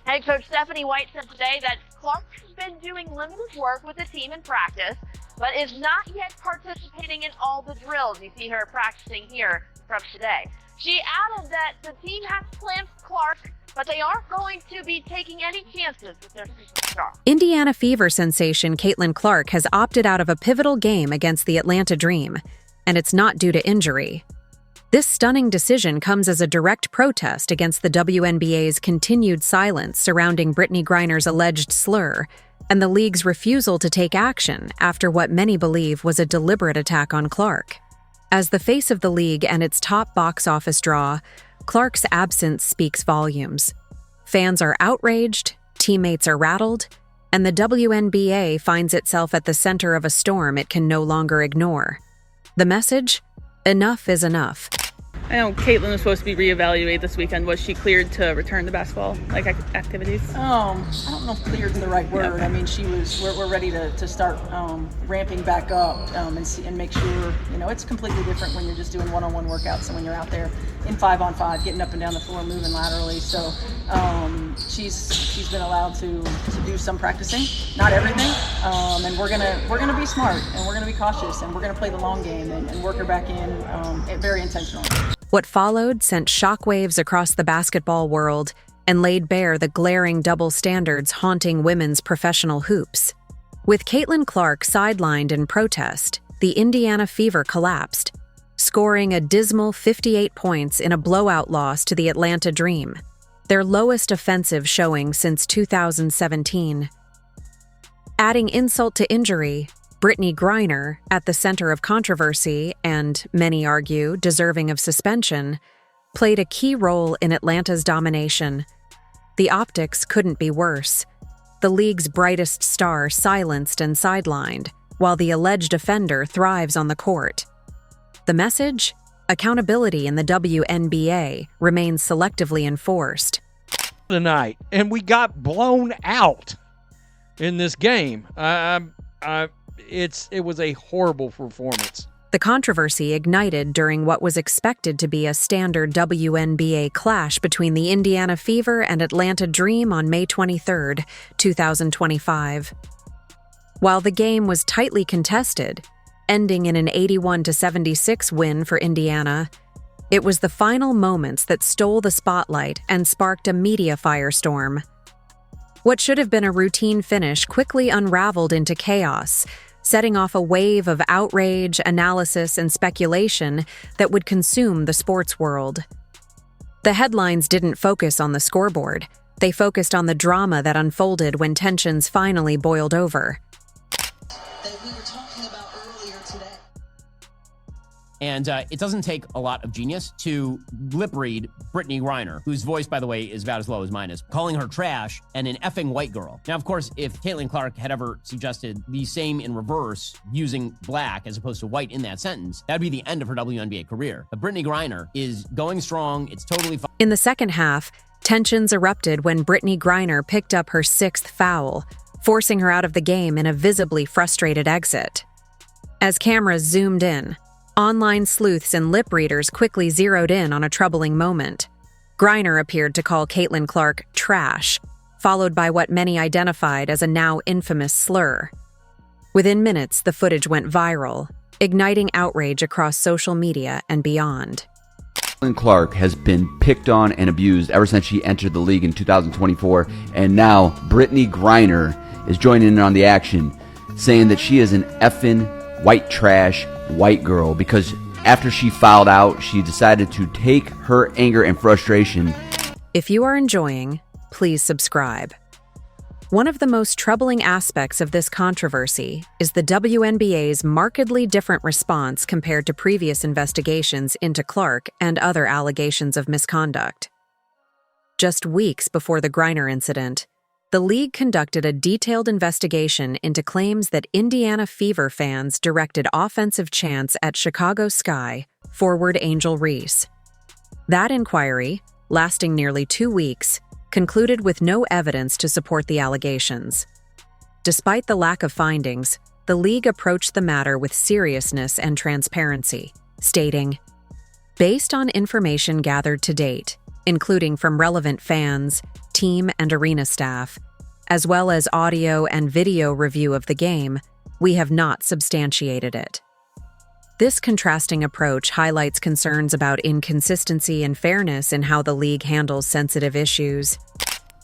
Head coach Stephanie White said today that Clark has been doing limited work with the team in practice, but is not yet participating in all the drills. You see her practicing here from today. She added that the team has plans for Clark, but they aren't going to be taking any chances with their superstar. Indiana Fever sensation Caitlin Clark has opted out of a pivotal game against the Atlanta Dream, and it's not due to injury. This stunning decision comes as a direct protest against the WNBA's continued silence surrounding Britney Griner's alleged slur and the league's refusal to take action after what many believe was a deliberate attack on Clark. As the face of the league and its top box office draw, Clark's absence speaks volumes. Fans are outraged, teammates are rattled, and the WNBA finds itself at the center of a storm it can no longer ignore. The message? Enough is enough. I know Caitlin was supposed to be reevaluated this weekend. Was she cleared to return to basketball, activities? I don't know if cleared is the right word. Okay. I mean, we're ready to start ramping back up and make sure, it's completely different when you're just doing one-on-one workouts and when you're out there in 5-on-5, getting up and down the floor, moving laterally. So she's been allowed to do some practicing, not everything. And we're gonna be smart and we're gonna be cautious and we're gonna play the long game and work her back in very intentionally. What followed sent shockwaves across the basketball world and laid bare the glaring double standards haunting women's professional hoops. With Caitlin Clark sidelined in protest, the Indiana Fever collapsed, scoring a dismal 58 points in a blowout loss to the Atlanta Dream, their lowest offensive showing since 2017. Adding insult to injury, Britney Griner, at the center of controversy and, many argue, deserving of suspension, played a key role in Atlanta's domination. The optics couldn't be worse. The league's brightest star silenced and sidelined, while the alleged offender thrives on the court. The message? Accountability in the WNBA remains selectively enforced. Tonight, and we got blown out in this game. It was a horrible performance. The controversy ignited during what was expected to be a standard WNBA clash between the Indiana Fever and Atlanta Dream on May 23, 2025. While the game was tightly contested, ending in an 81-76 win for Indiana, it was the final moments that stole the spotlight and sparked a media firestorm. What should have been a routine finish quickly unraveled into chaos, setting off a wave of outrage, analysis, and speculation that would consume the sports world. The headlines didn't focus on the scoreboard. They focused on the drama that unfolded when tensions finally boiled over. That we were talking about earlier today. And it doesn't take a lot of genius to lip read Britney Griner, whose voice, by the way, is about as low as mine is, calling her trash and an effing white girl. Now, of course, if Caitlin Clark had ever suggested the same in reverse, using black as opposed to white in that sentence, that'd be the end of her WNBA career. But Britney Griner is going strong. It's totally fine. In the second half, tensions erupted when Britney Griner picked up her sixth foul, forcing her out of the game in a visibly frustrated exit. As cameras zoomed in, online sleuths and lip readers quickly zeroed in on a troubling moment. Griner appeared to call Caitlin Clark trash, followed by what many identified as a now infamous slur. Within minutes, the footage went viral, igniting outrage across social media and beyond. Caitlin Clark has been picked on and abused ever since she entered the league in 2024, and now Britney Griner is joining in on the action, saying that she is an effing white trash white girl because after she fouled out, she decided to take her anger and frustration. If you are enjoying, please subscribe. One of the most troubling aspects of this controversy is the WNBA's markedly different response compared to previous investigations into Clark and other allegations of misconduct. Just weeks before the Griner incident, the league conducted a detailed investigation into claims that Indiana Fever fans directed offensive chants at Chicago Sky forward Angel Reese. That inquiry, lasting nearly 2 weeks, concluded with no evidence to support the allegations. Despite the lack of findings, the league approached the matter with seriousness and transparency, stating, "Based on information gathered to date, including from relevant fans, team and arena staff, as well as audio and video review of the game, we have not substantiated it. This contrasting approach highlights concerns about inconsistency and fairness in how the league handles sensitive issues.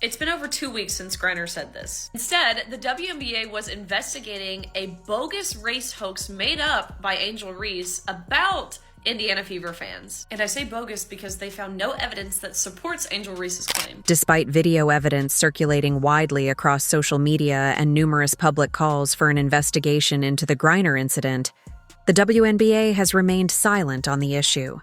It's been over 2 weeks since Griner said this. Instead, the WNBA was investigating a bogus race hoax made up by Angel Reese about Indiana Fever fans. And I say bogus because they found no evidence that supports Angel Reese's claim. Despite video evidence circulating widely across social media and numerous public calls for an investigation into the Griner incident, the WNBA has remained silent on the issue.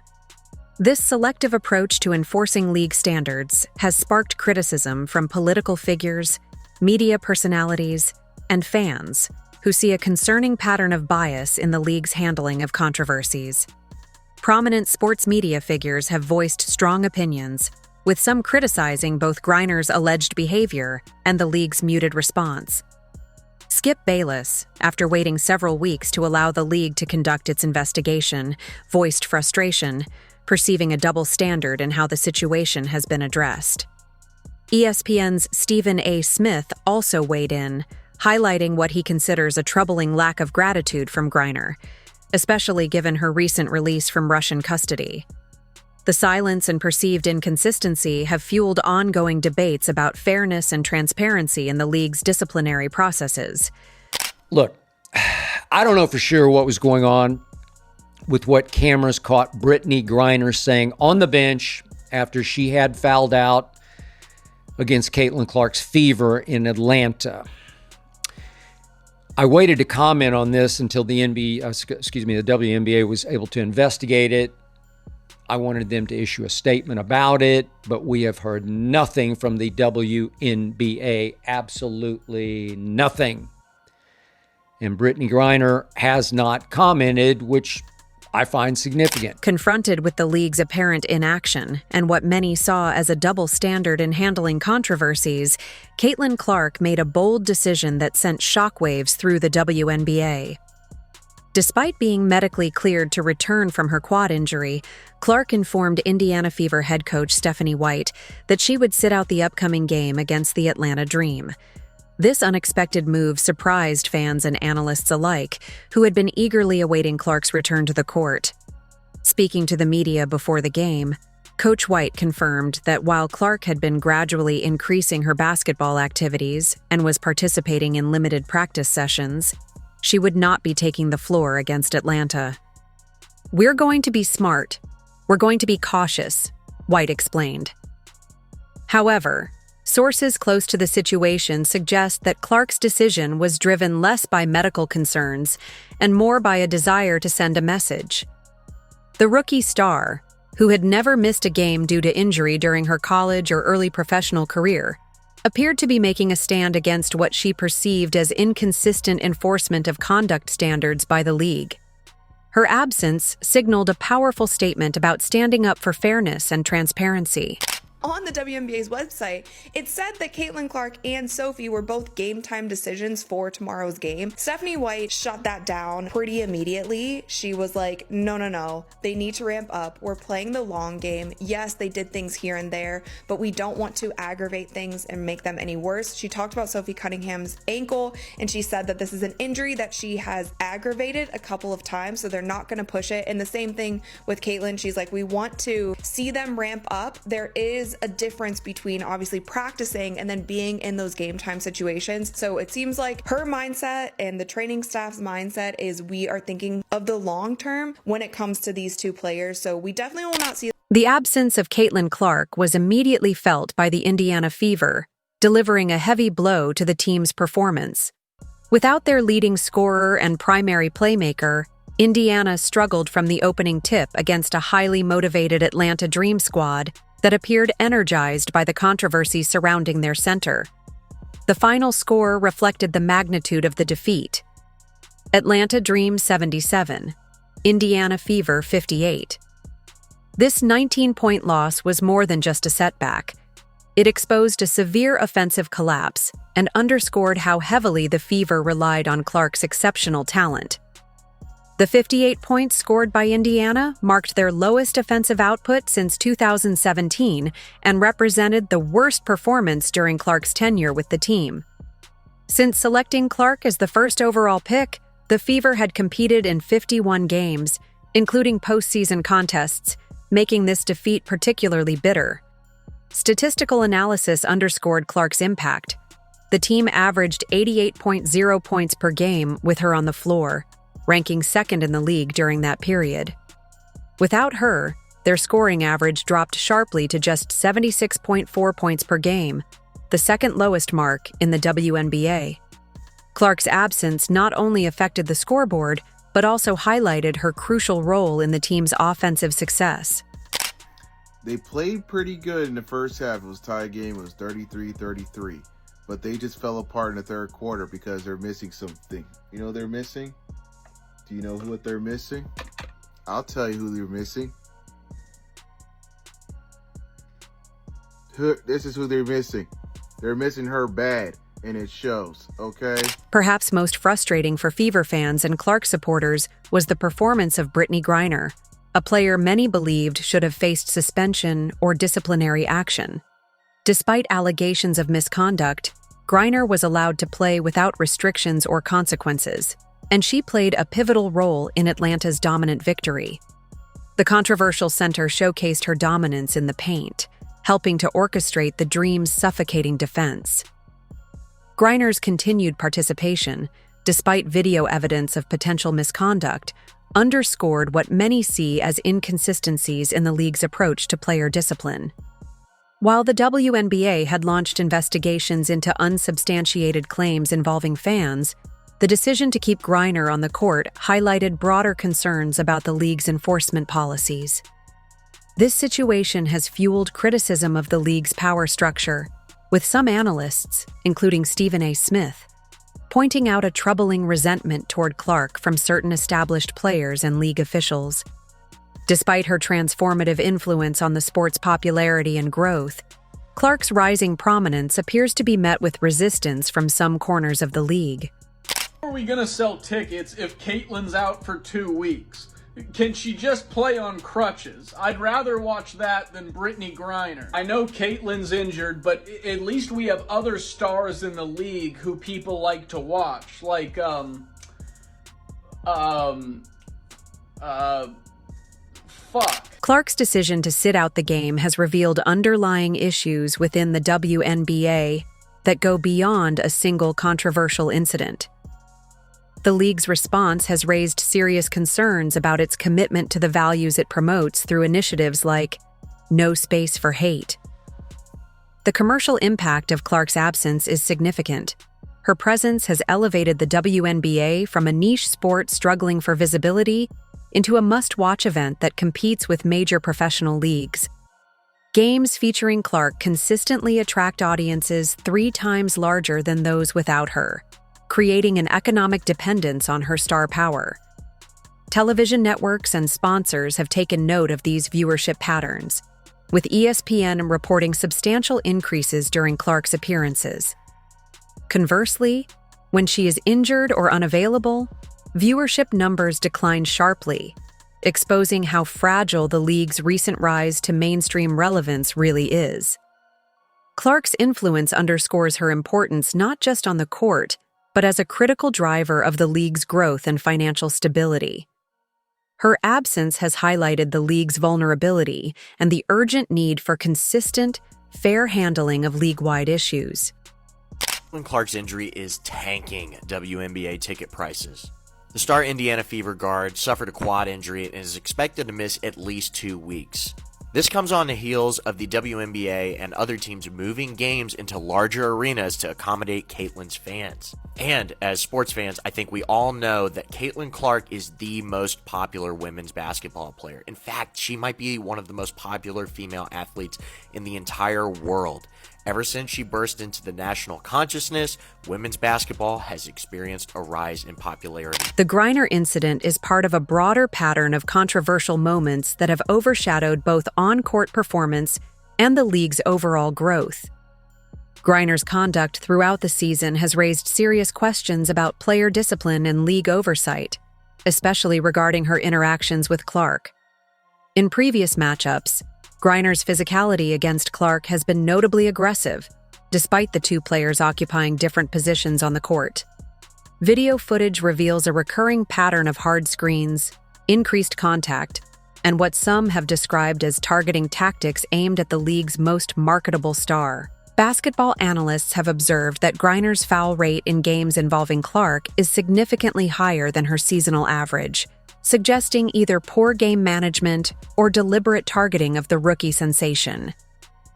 This selective approach to enforcing league standards has sparked criticism from political figures, media personalities, and fans who see a concerning pattern of bias in the league's handling of controversies. Prominent sports media figures have voiced strong opinions, with some criticizing both Griner's alleged behavior and the league's muted response. Skip Bayless, after waiting several weeks to allow the league to conduct its investigation, voiced frustration, perceiving a double standard in how the situation has been addressed. ESPN's Stephen A. Smith also weighed in, highlighting what he considers a troubling lack of gratitude from Griner, especially given her recent release from Russian custody. The silence and perceived inconsistency have fueled ongoing debates about fairness and transparency in the league's disciplinary processes. Look, I don't know for sure what was going on with what cameras caught Britney Griner saying on the bench after she had fouled out against Caitlin Clark's Fever in Atlanta. I waited to comment on this until the WNBA was able to investigate it. I wanted them to issue a statement about it, but we have heard nothing from the WNBA, absolutely nothing. And Britney Griner has not commented, which I find significant. Confronted with the league's apparent inaction and what many saw as a double standard in handling controversies, Caitlin Clark made a bold decision that sent shockwaves through the WNBA. Despite being medically cleared to return from her quad injury, Clark informed Indiana Fever head coach Stephanie White that she would sit out the upcoming game against the Atlanta Dream. This unexpected move surprised fans and analysts alike, who had been eagerly awaiting Clark's return to the court. Speaking to the media before the game, Coach White confirmed that while Clark had been gradually increasing her basketball activities and was participating in limited practice sessions, she would not be taking the floor against Atlanta. "We're going to be smart. We're going to be cautious," White explained. However, sources close to the situation suggest that Clark's decision was driven less by medical concerns and more by a desire to send a message. The rookie star, who had never missed a game due to injury during her college or early professional career, appeared to be making a stand against what she perceived as inconsistent enforcement of conduct standards by the league. Her absence signaled a powerful statement about standing up for fairness and transparency. On the WNBA's website, it said that Caitlin Clark and Sophie were both game time decisions for tomorrow's game. Stephanie White shut that down pretty immediately. She was like, no, they need to ramp up. We're playing the long game. Yes, they did things here and there, but we don't want to aggravate things and make them any worse. She talked about Sophie Cunningham's ankle, and she said that this is an injury that she has aggravated a couple of times, so they're not going to push it. And the same thing with Caitlin. She's like, we want to see them ramp up. There is a difference between obviously practicing and then being in those game time situations. So it seems like her mindset and the training staff's mindset is we are thinking of the long term when it comes to these two players. So we definitely will not see. The absence of Caitlin Clark was immediately felt by the Indiana Fever, delivering a heavy blow to the team's performance. Without their leading scorer and primary playmaker, Indiana struggled from the opening tip against a highly motivated Atlanta Dream squad that appeared energized by the controversy surrounding their center. The final score reflected the magnitude of the defeat. Atlanta Dream 77, Indiana Fever 58. This 19-point loss was more than just a setback. It exposed a severe offensive collapse and underscored how heavily the Fever relied on Clark's exceptional talent. The 58 points scored by Indiana marked their lowest offensive output since 2017 and represented the worst performance during Clark's tenure with the team. Since selecting Clark as the first overall pick, the Fever had competed in 51 games, including postseason contests, making this defeat particularly bitter. Statistical analysis underscored Clark's impact. The team averaged 88.0 points per game with her on the floor, ranking second in the league during that period. Without her, their scoring average dropped sharply to just 76.4 points per game, the second lowest mark in the WNBA. Clark's absence not only affected the scoreboard, but also highlighted her crucial role in the team's offensive success. They played pretty good in the first half. It was a tie game. It was 33-33. But they just fell apart in the third quarter because they're missing something. You know what they're missing? Do you know what they're missing? I'll tell you who they're missing. This is who they're missing. They're missing her bad, and it shows, okay? Perhaps most frustrating for Fever fans and Clark supporters was the performance of Britney Griner, a player many believed should have faced suspension or disciplinary action. Despite allegations of misconduct, Griner was allowed to play without restrictions or consequences, and she played a pivotal role in Atlanta's dominant victory. The controversial center showcased her dominance in the paint, helping to orchestrate the Dream's suffocating defense. Griner's continued participation, despite video evidence of potential misconduct, underscored what many see as inconsistencies in the league's approach to player discipline. While the WNBA had launched investigations into unsubstantiated claims involving fans, the decision to keep Griner on the court highlighted broader concerns about the league's enforcement policies. This situation has fueled criticism of the league's power structure, with some analysts, including Stephen A. Smith, pointing out a troubling resentment toward Clark from certain established players and league officials. Despite her transformative influence on the sport's popularity and growth, Clark's rising prominence appears to be met with resistance from some corners of the league. How are we going to sell tickets if Caitlin's out for 2 weeks? Can she just play on crutches? I'd rather watch that than Britney Griner. I know Caitlin's injured, but at least we have other stars in the league who people like to watch, like, Clark's decision to sit out the game has revealed underlying issues within the WNBA that go beyond a single controversial incident. The league's response has raised serious concerns about its commitment to the values it promotes through initiatives like No Space for Hate. The commercial impact of Clark's absence is significant. Her presence has elevated the WNBA from a niche sport struggling for visibility into a must-watch event that competes with major professional leagues. Games featuring Clark consistently attract audiences 3 times larger than those without her, creating an economic dependence on her star power. Television networks and sponsors have taken note of these viewership patterns, with ESPN reporting substantial increases during Clark's appearances. Conversely, when she is injured or unavailable, viewership numbers decline sharply, exposing how fragile the league's recent rise to mainstream relevance really is. Clark's influence underscores her importance not just on the court, but as a critical driver of the league's growth and financial stability. Her absence has highlighted the league's vulnerability and the urgent need for consistent, fair handling of league-wide issues. Clark's injury is tanking WNBA ticket prices. The star Indiana Fever guard suffered a quad injury and is expected to miss at least 2 weeks. This comes on the heels of the WNBA and other teams moving games into larger arenas to accommodate Caitlin's fans. And as sports fans, I think we all know that Caitlin Clark is the most popular women's basketball player. In fact, she might be one of the most popular female athletes in the entire world. Ever since she burst into the national consciousness, women's basketball has experienced a rise in popularity. The Griner incident is part of a broader pattern of controversial moments that have overshadowed both on-court performance and the league's overall growth. Griner's conduct throughout the season has raised serious questions about player discipline and league oversight. especially regarding her interactions with Clark. In previous matchups, Griner's physicality against Clark has been notably aggressive, despite the two players occupying different positions on the court. Video footage reveals a recurring pattern of hard screens, increased contact, and what some have described as targeting tactics aimed at the league's most marketable star. Basketball analysts have observed that Griner's foul rate in games involving Clark is significantly higher than her seasonal average, suggesting either poor game management or deliberate targeting of the rookie sensation.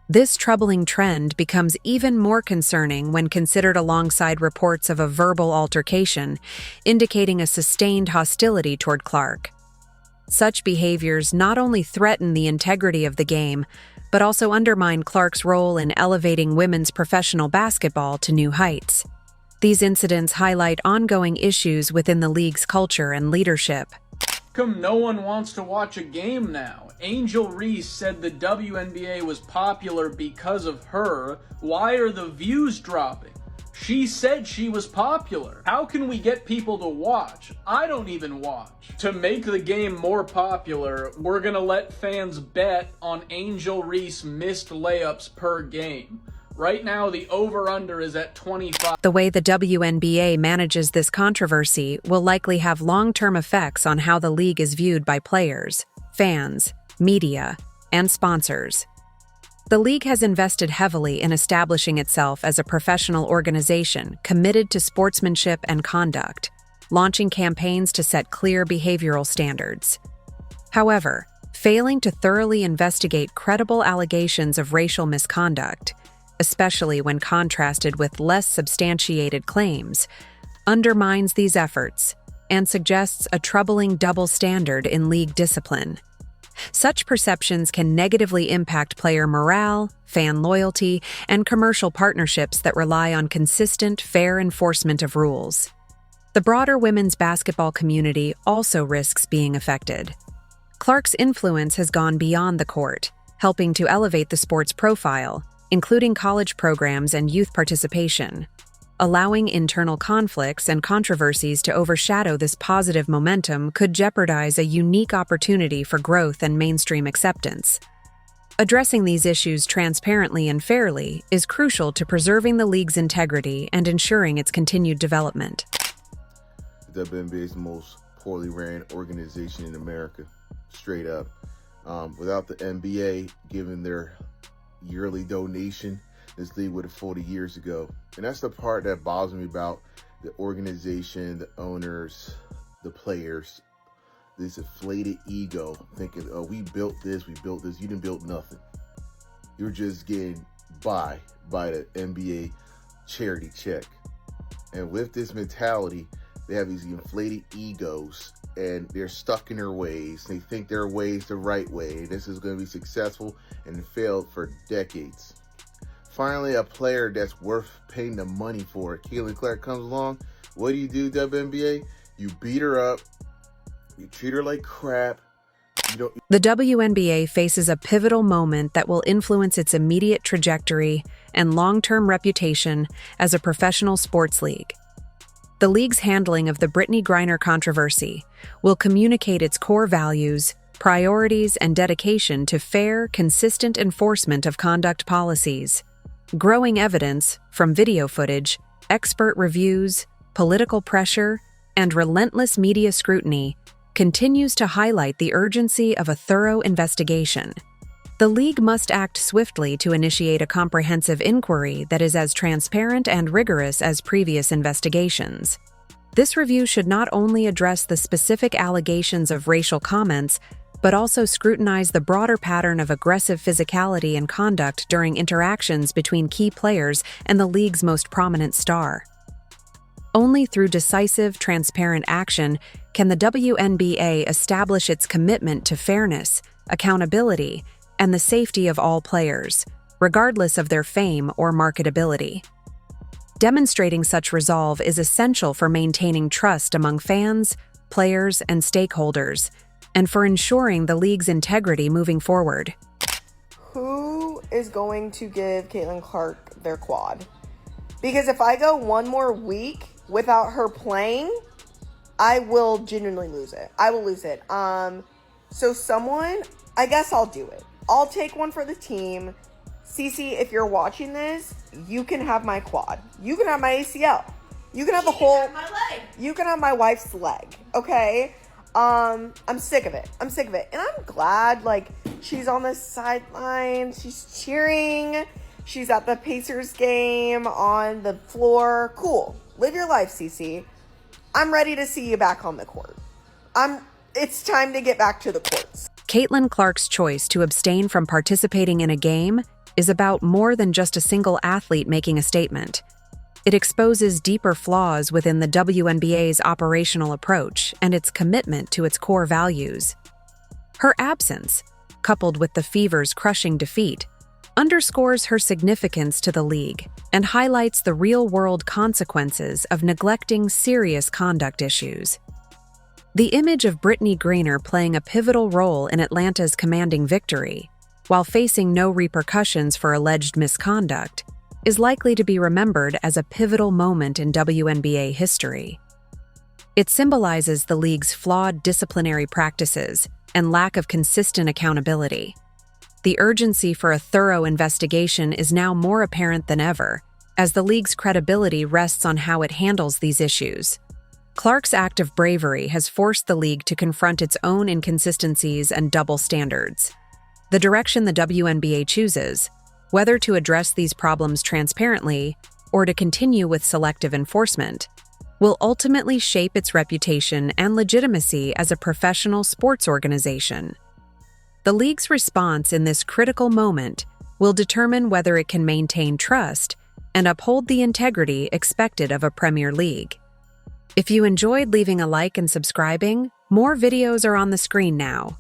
This troubling trend becomes even more concerning when considered alongside reports of a verbal altercation, indicating a sustained hostility toward Clark. Such behaviors not only threaten the integrity of the game, but also undermine Clark's role in elevating women's professional basketball to new heights. These incidents highlight ongoing issues within the league's culture and leadership. Come, no one wants to watch a game now. Angel Reese said the WNBA was popular because of her. Why are the views dropping? She said she was popular. How can we get people to watch? I don't even watch. To make the game more popular, we're gonna let fans bet on Angel Reese missed layups per game. Right now, the over-under is at 25. The way the WNBA manages this controversy will likely have long-term effects on how the league is viewed by players, fans, media, and sponsors. The league has invested heavily in establishing itself as a professional organization committed to sportsmanship and conduct, launching campaigns to set clear behavioral standards. However, failing to thoroughly investigate credible allegations of racial misconduct, especially when contrasted with less substantiated claims, undermines these efforts and suggests a troubling double standard in league discipline. Such perceptions can negatively impact player morale, fan loyalty, and commercial partnerships that rely on consistent, fair enforcement of rules. The broader women's basketball community also risks being affected. Clark's influence has gone beyond the court, helping to elevate the sport's profile, including college programs and youth participation. Allowing internal conflicts and controversies to overshadow this positive momentum could jeopardize a unique opportunity for growth and mainstream acceptance. Addressing these issues transparently and fairly is crucial to preserving the league's integrity and ensuring its continued development. The WNBA is the most poorly ran organization in America, straight up. Without the NBA giving their yearly donation, this league would have folded years ago. And that's the part that bothers me about the organization, the owners, the players. This inflated ego, thinking, oh, we built this. You didn't build nothing. You're just getting by the NBA charity check. And with this mentality, they have these inflated egos and they're stuck in their ways. They think their way is the right way. This is going to be successful, and it failed for decades. Finally, a player that's worth paying the money for, Caitlin Clark, comes along. What do, WNBA? You beat her up. You treat her like crap. The WNBA faces a pivotal moment that will influence its immediate trajectory and long-term reputation as a professional sports league. The league's handling of the Britney Griner controversy will communicate its core values, priorities, and dedication to fair, consistent enforcement of conduct policies. Growing evidence from video footage, expert reviews, political pressure, and relentless media scrutiny continues to highlight the urgency of a thorough investigation. The league must act swiftly to initiate a comprehensive inquiry that is as transparent and rigorous as previous investigations. This review should not only address the specific allegations of racial comments, but also scrutinize the broader pattern of aggressive physicality and conduct during interactions between key players and the league's most prominent star. Only through decisive, transparent action can the WNBA establish its commitment to fairness, accountability, and the safety of all players, regardless of their fame or marketability. Demonstrating such resolve is essential for maintaining trust among fans, players, and stakeholders, and for ensuring the league's integrity moving forward. Who is going to give Caitlin Clark their quad? Because if I go one more week without her playing, I will genuinely lose it. I will lose it. So someone, I guess I'll do it. I'll take one for the team. Cece, if you're watching this, you can have my quad. You can have my ACL. You can have the whole, my leg. You can have my wife's leg, okay? I'm sick of it. I'm sick of it. And I'm glad, like, she's on the sideline. She's cheering. She's at the Pacers game on the floor. Cool. Live your life, Cece. I'm ready to see you back on the court. It's time to get back to the courts. Caitlin Clark's choice to abstain from participating in a game is about more than just a single athlete making a statement. It exposes deeper flaws within the WNBA's operational approach and its commitment to its core values. Her absence, coupled with the Fever's crushing defeat, underscores her significance to the league and highlights the real-world consequences of neglecting serious conduct issues. The image of Britney Griner playing a pivotal role in Atlanta's commanding victory, while facing no repercussions for alleged misconduct, is likely to be remembered as a pivotal moment in WNBA history. It symbolizes the league's flawed disciplinary practices and lack of consistent accountability. The urgency for a thorough investigation is now more apparent than ever, as the league's credibility rests on how it handles these issues. Clark's act of bravery has forced the league to confront its own inconsistencies and double standards. The direction the WNBA chooses, whether to address these problems transparently or to continue with selective enforcement, will ultimately shape its reputation and legitimacy as a professional sports organization. The league's response in this critical moment will determine whether it can maintain trust and uphold the integrity expected of a Premier League. If you enjoyed leaving a like and subscribing, more videos are on the screen now.